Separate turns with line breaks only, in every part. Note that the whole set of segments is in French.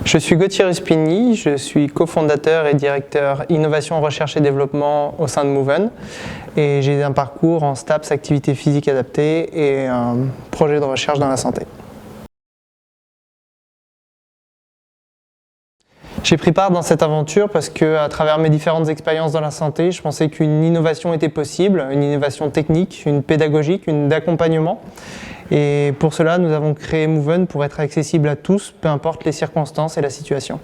Je suis Gauthier Ruspini, je suis cofondateur et directeur innovation, recherche et développement au sein de Moven et j'ai un parcours en STAPS, activité physique adaptée et un projet de recherche dans la santé. J'ai pris part dans cette aventure parce qu'à travers mes différentes expériences dans la santé, je pensais qu'une innovation était possible, une innovation technique, une pédagogique, une d'accompagnement. Et pour cela, nous avons créé Moven pour être accessible à tous, peu importe les circonstances et la situation.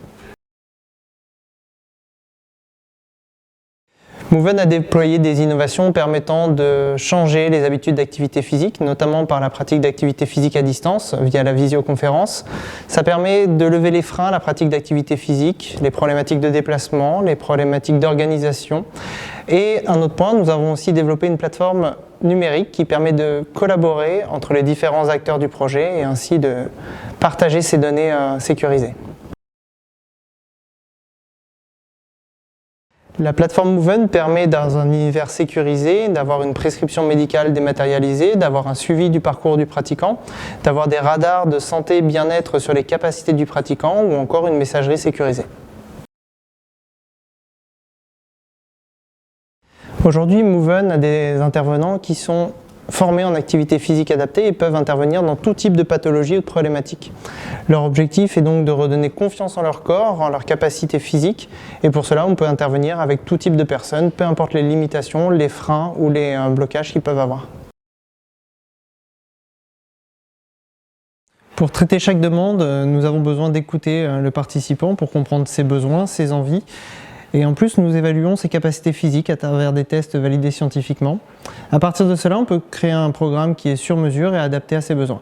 Moven a déployé des innovations permettant de changer les habitudes d'activité physique, notamment par la pratique d'activité physique à distance via la visioconférence. Ça permet de lever les freins à la pratique d'activité physique, les problématiques de déplacement, les problématiques d'organisation. Et un autre point, nous avons aussi développé une plateforme numérique qui permet de collaborer entre les différents acteurs du projet et ainsi de partager ces données sécurisées. La plateforme Moven permet, dans un univers sécurisé, d'avoir une prescription médicale dématérialisée, d'avoir un suivi du parcours du pratiquant, d'avoir des radars de santé et bien-être sur les capacités du pratiquant ou encore une messagerie sécurisée. Aujourd'hui, Moven a des intervenants qui sont formés en activité physique adaptée et peuvent intervenir dans tout type de pathologie ou de problématique. Leur objectif est donc de redonner confiance en leur corps, en leur capacité physique, et pour cela on peut intervenir avec tout type de personnes, peu importe les limitations, les freins ou les blocages qu'ils peuvent avoir. Pour traiter chaque demande, nous avons besoin d'écouter le participant pour comprendre ses besoins, ses envies. Et en plus, nous évaluons ses capacités physiques à travers des tests validés scientifiquement. À partir de cela, on peut créer un programme qui est sur mesure et adapté à ses besoins.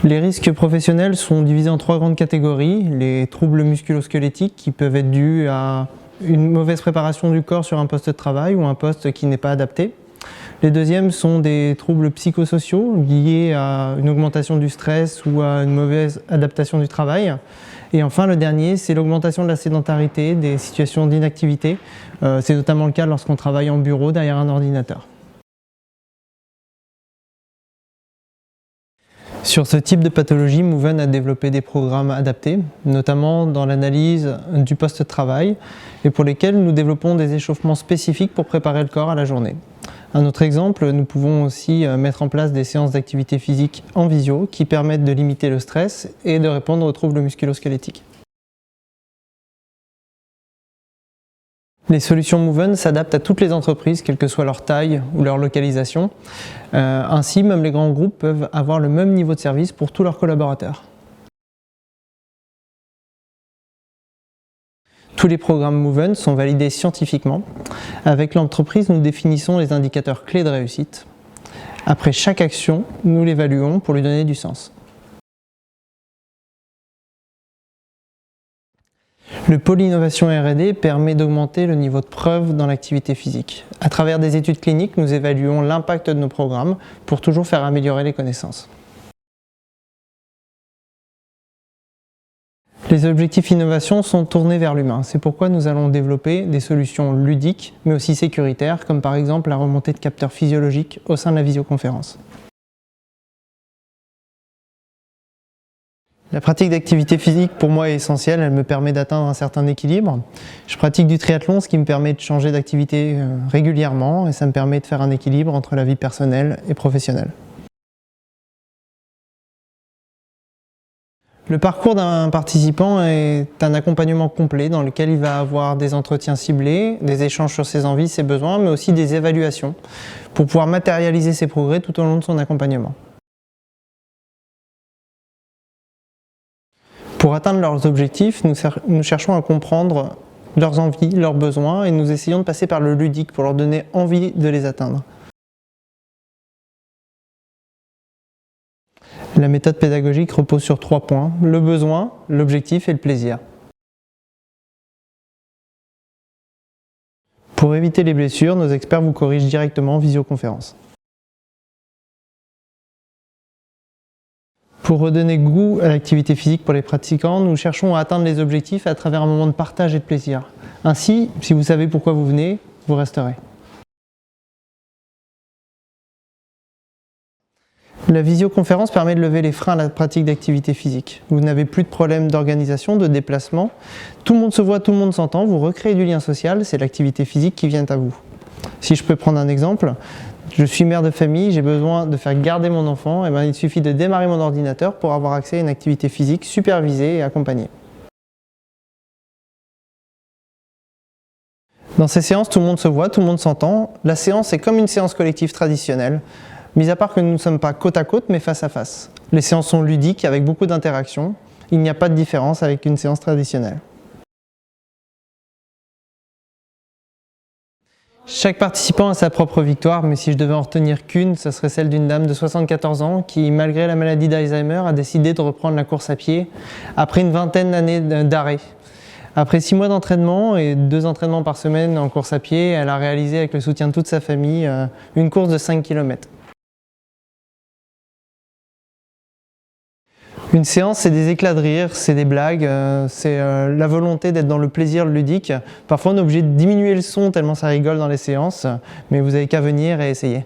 Les risques professionnels sont divisés en 3 grandes catégories. Les troubles musculo-squelettiques qui peuvent être dus à une mauvaise préparation du corps sur un poste de travail ou un poste qui n'est pas adapté. Les deuxièmes sont des troubles psychosociaux liés à une augmentation du stress ou à une mauvaise adaptation du travail. Et enfin, le dernier, c'est l'augmentation de la sédentarité, des situations d'inactivité. C'est notamment le cas lorsqu'on travaille en bureau derrière un ordinateur. Sur ce type de pathologie, Moven a développé des programmes adaptés, notamment dans l'analyse du poste de travail, et pour lesquels nous développons des échauffements spécifiques pour préparer le corps à la journée. Un autre exemple, nous pouvons aussi mettre en place des séances d'activité physique en visio qui permettent de limiter le stress et de répondre aux troubles musculo-squelettiques. Les solutions Moven s'adaptent à toutes les entreprises, quelle que soit leur taille ou leur localisation. Ainsi, même les grands groupes peuvent avoir le même niveau de service pour tous leurs collaborateurs. Tous les programmes Moven sont validés scientifiquement. Avec l'entreprise, nous définissons les indicateurs clés de réussite. Après chaque action, nous l'évaluons pour lui donner du sens. Le pôle innovation R&D permet d'augmenter le niveau de preuve dans l'activité physique. À travers des études cliniques, nous évaluons l'impact de nos programmes pour toujours faire améliorer les connaissances. Les objectifs innovation sont tournés vers l'humain. C'est pourquoi nous allons développer des solutions ludiques, mais aussi sécuritaires, comme par exemple la remontée de capteurs physiologiques au sein de la visioconférence. La pratique d'activité physique pour moi est essentielle, elle me permet d'atteindre un certain équilibre. Je pratique du triathlon, ce qui me permet de changer d'activité régulièrement et ça me permet de faire un équilibre entre la vie personnelle et professionnelle. Le parcours d'un participant est un accompagnement complet dans lequel il va avoir des entretiens ciblés, des échanges sur ses envies, ses besoins, mais aussi des évaluations pour pouvoir matérialiser ses progrès tout au long de son accompagnement. Pour atteindre leurs objectifs, nous cherchons à comprendre leurs envies, leurs besoins et nous essayons de passer par le ludique pour leur donner envie de les atteindre. La méthode pédagogique repose sur 3 points, le besoin, l'objectif et le plaisir. Pour éviter les blessures, nos experts vous corrigent directement en visioconférence. Pour redonner goût à l'activité physique pour les pratiquants, nous cherchons à atteindre les objectifs à travers un moment de partage et de plaisir. Ainsi, si vous savez pourquoi vous venez, vous resterez. La visioconférence permet de lever les freins à la pratique d'activité physique. Vous n'avez plus de problème d'organisation, de déplacement. Tout le monde se voit, tout le monde s'entend, vous recréez du lien social, c'est l'activité physique qui vient à vous. Si je peux prendre un exemple, je suis mère de famille, j'ai besoin de faire garder mon enfant, et il suffit de démarrer mon ordinateur pour avoir accès à une activité physique supervisée et accompagnée. Dans ces séances, tout le monde se voit, tout le monde s'entend. La séance est comme une séance collective traditionnelle, mis à part que nous ne sommes pas côte à côte, mais face à face. Les séances sont ludiques, avec beaucoup d'interactions. Il n'y a pas de différence avec une séance traditionnelle. Chaque participant a sa propre victoire, mais si je devais en retenir qu'une, ce serait celle d'une dame de 74 ans qui, malgré la maladie d'Alzheimer, a décidé de reprendre la course à pied après une vingtaine d'années d'arrêt. Après 6 mois d'entraînement et 2 entraînements par semaine en course à pied, elle a réalisé avec le soutien de toute sa famille une course de 5 km. Une séance, c'est des éclats de rire, c'est des blagues, c'est la volonté d'être dans le plaisir ludique. Parfois, on est obligé de diminuer le son tellement ça rigole dans les séances, mais vous n'avez qu'à venir et essayer.